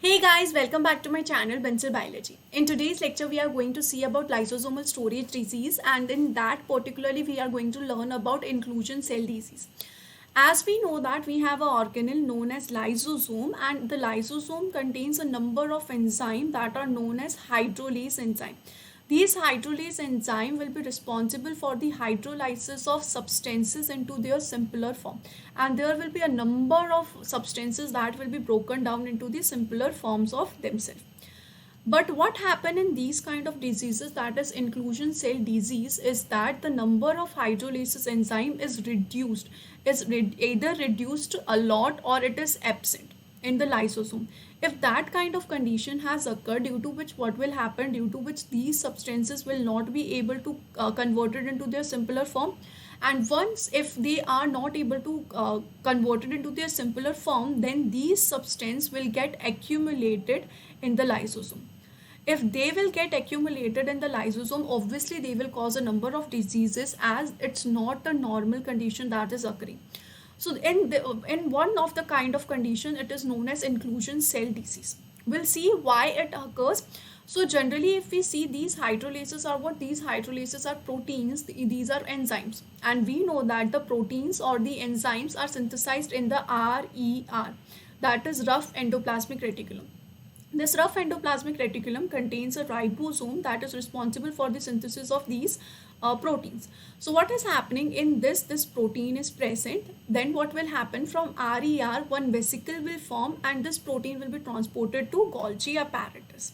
Hey guys, welcome back to my channel Pencil Biology. In today's lecture, we are going to see about lysosomal storage disease, and in that particularly we are going to learn about inclusion cell disease. As we know that we have an organelle known as lysosome, and the lysosome contains a number of enzymes that are known as hydrolase enzyme. These hydrolase enzyme will be responsible for the hydrolysis of substances into their simpler form, and there will be a number of substances that will be broken down into the simpler forms of themselves. But what happen in these kind of diseases, that is inclusion cell disease, is that the number of hydrolysis enzyme is reduced, either reduced a lot or it is absent in the lysosome. If that kind of condition has occurred, due to which what will happen, due to which these substances will not be able to converted into their simpler form, and once if they are not able to convert it into their simpler form, then these substance will get accumulated in the lysosome. If they will get accumulated in the lysosome, obviously they will cause a number of diseases, as it's not a normal condition that is occurring. So in one of the kind of condition, it is known as inclusion cell disease. We'll see why it occurs. So generally, if we see, these hydrolases are what? These hydrolases are proteins, these are enzymes, and we know that the proteins or the enzymes are synthesized in the RER, that is rough endoplasmic reticulum. This rough endoplasmic reticulum contains a ribosome that is responsible for the synthesis of these proteins. So what is happening in this protein is present. Then what will happen, from RER one vesicle will form, and this protein will be transported to Golgi apparatus.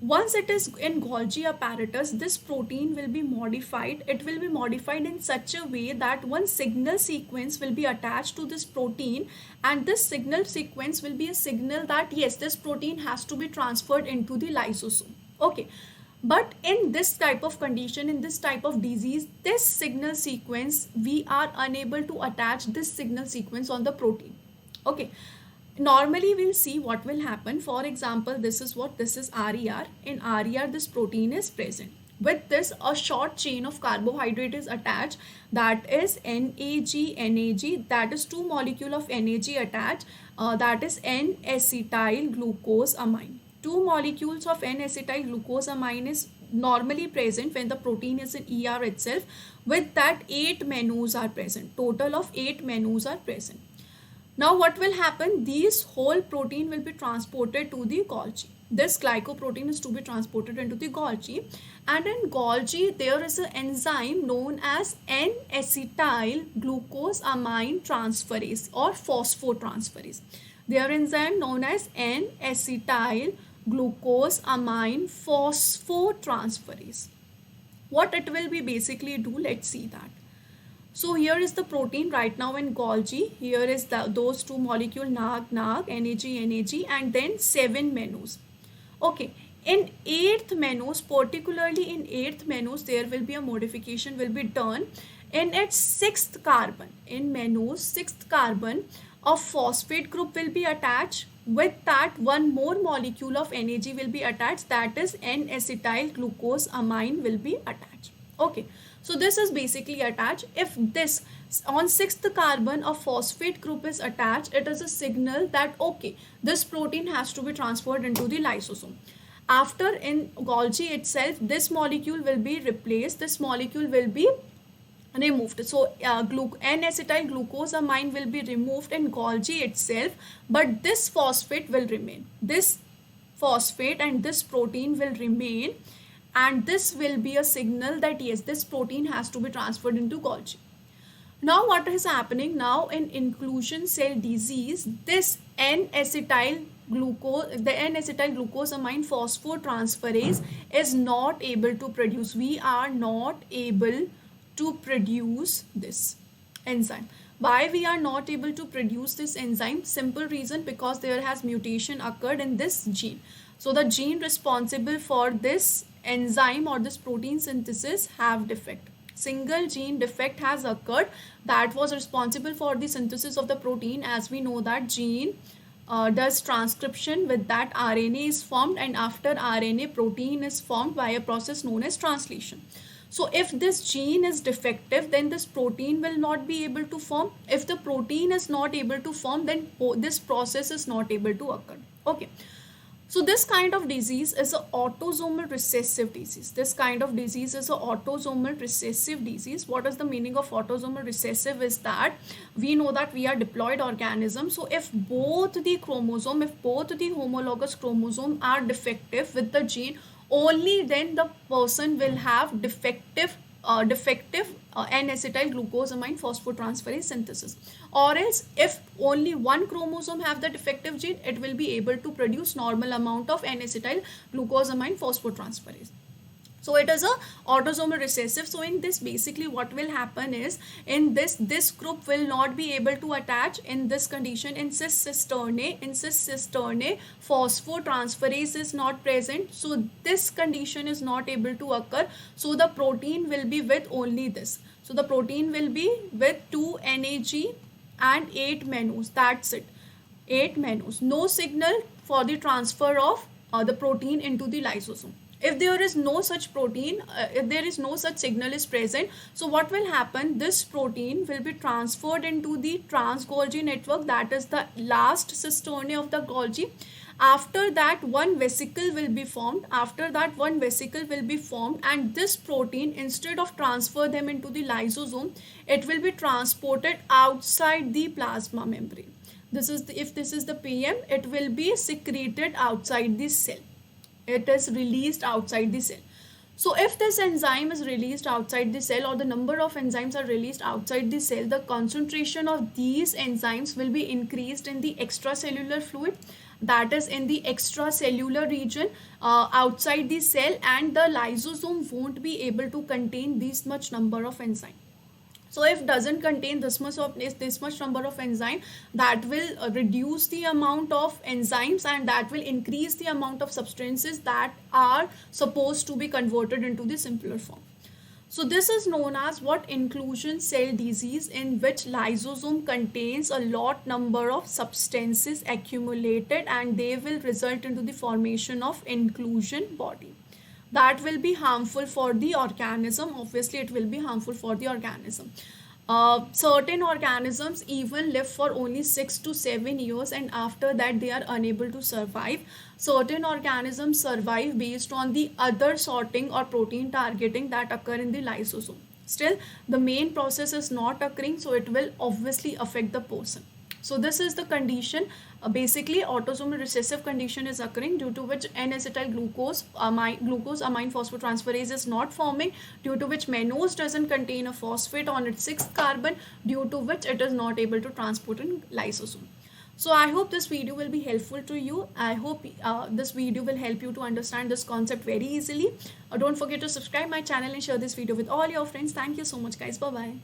Once it is in Golgi apparatus, this protein will be modified. It will be modified in such a way that one signal sequence will be attached to this protein, and this signal sequence will be a signal that yes, this protein has to be transferred into the lysosome. Okay. But in this type of condition, in this type of disease, this signal sequence, we are unable to attach this signal sequence on the protein. Okay. Normally we'll see what will happen. For example, this is RER. In RER, this protein is present. With this, a short chain of carbohydrate is attached, that is NAG. That is two molecule of NAG attached, that is N-acetyl glucosamine. Two molecules of N-acetyl glucosamine is normally present when the protein is in ER itself. With that, 8 menus are present. Total of 8 menus are present. Now what will happen? These whole protein will be transported to the Golgi. This glycoprotein is to be transported into the Golgi, and in Golgi there is an enzyme known as N-acetyl glucosamine transferase or phosphotransferase. Their enzyme known as N-acetyl glucosamine phosphotransferase. What it will be basically do, let's see that. So here is the protein right now in Golgi. Here is those two molecule NAG, NAG, NAG, and then 7 menus. Okay, in 8th menus, particularly in 8th menus, there will be a modification will be done in its 6th carbon. In menus 6th carbon, a phosphate group will be attached. With that, one more molecule of NAG will be attached, that is N-acetyl glucosamine will be attached. Okay, so this is basically attached. If this on 6th carbon a phosphate group is attached, it is a signal that okay, this protein has to be transferred into the lysosome. After, in Golgi itself, this molecule will be replaced, this molecule will be removed. So N-acetyl glucosamine will be removed in Golgi itself, but this phosphate will remain. This phosphate and this protein will remain, and this will be a signal that yes, this protein has to be transferred into Golgi. Now what is happening now in inclusion cell disease, this N-acetyl glucosamine phosphotransferase is not able to produce. We are not able to produce this enzyme. Why we are not able to produce this enzyme? Simple reason, because there has mutation occurred in this gene. So the gene responsible for this enzyme or this protein synthesis have defect. Single gene defect has occurred that was responsible for the synthesis of the protein. As we know that gene does transcription, with that RNA is formed, and after RNA, protein is formed by a process known as translation. So if this gene is defective, then this protein will not be able to form. If the protein is not able to form, then this process is not able to occur. Okay. So this kind of disease is an autosomal recessive disease. This kind of disease is an autosomal recessive disease. What is the meaning of autosomal recessive? Is that we know that we are diploid organism. So if both the chromosome, if both the homologous chromosome are defective with the gene, only then the person will have defective N-acetyl glucosamine phosphotransferase synthesis. Or else if only one chromosome have the defective gene, it will be able to produce normal amount of N-acetyl glucosamine phosphotransferase. So it is a autosomal recessive. So in this, basically what will happen is, in this group will not be able to attach in this condition. In cis cisternae phosphotransferase is not present, so this condition is not able to occur. So the protein will be with only this. So the protein will be with 2 NAG and 8 mannose. That's it, 8 mannose. No signal for the transfer of the protein into the lysosome. If there is no such protein, if there is no such signal is present, so what will happen, this protein will be transferred into the trans-Golgi network, that is the last cisternae of the Golgi. After that, one vesicle will be formed. And this protein, instead of transfer them into the lysosome, it will be transported outside the plasma membrane. If this is the PM, it will be secreted outside the cell. It is released outside the cell. So if this enzyme is released outside the cell, or the number of enzymes are released outside the cell, the concentration of these enzymes will be increased in the extracellular fluid, that is in the extracellular region outside the cell, and the lysosome won't be able to contain this much number of enzymes. So if doesn't contain this much number of enzyme, that will reduce the amount of enzymes, and that will increase the amount of substances that are supposed to be converted into the simpler form. So this is known as what, inclusion cell disease, in which lysosome contains a lot number of substances accumulated, and they will result into the formation of inclusion body. That will be harmful for the organism. Obviously it will be harmful for the organism. Certain organisms even live for only 6 to 7 years, and after that they are unable to survive. Certain organisms survive based on the other sorting or protein targeting that occur in the lysosome. Still, the main process is not occurring, so it will obviously affect the person. So this is the condition. Basically, autosomal recessive condition is occurring, due to which N-acetyl glucosamine phosphotransferase is not forming, due to which mannose doesn't contain a phosphate on its 6th carbon, due to which it is not able to transport in lysosome. So I hope this video will be helpful to you. I hope this video will help you to understand this concept very easily. Don't forget to subscribe my channel and share this video with all your friends. Thank you so much, guys. Bye bye.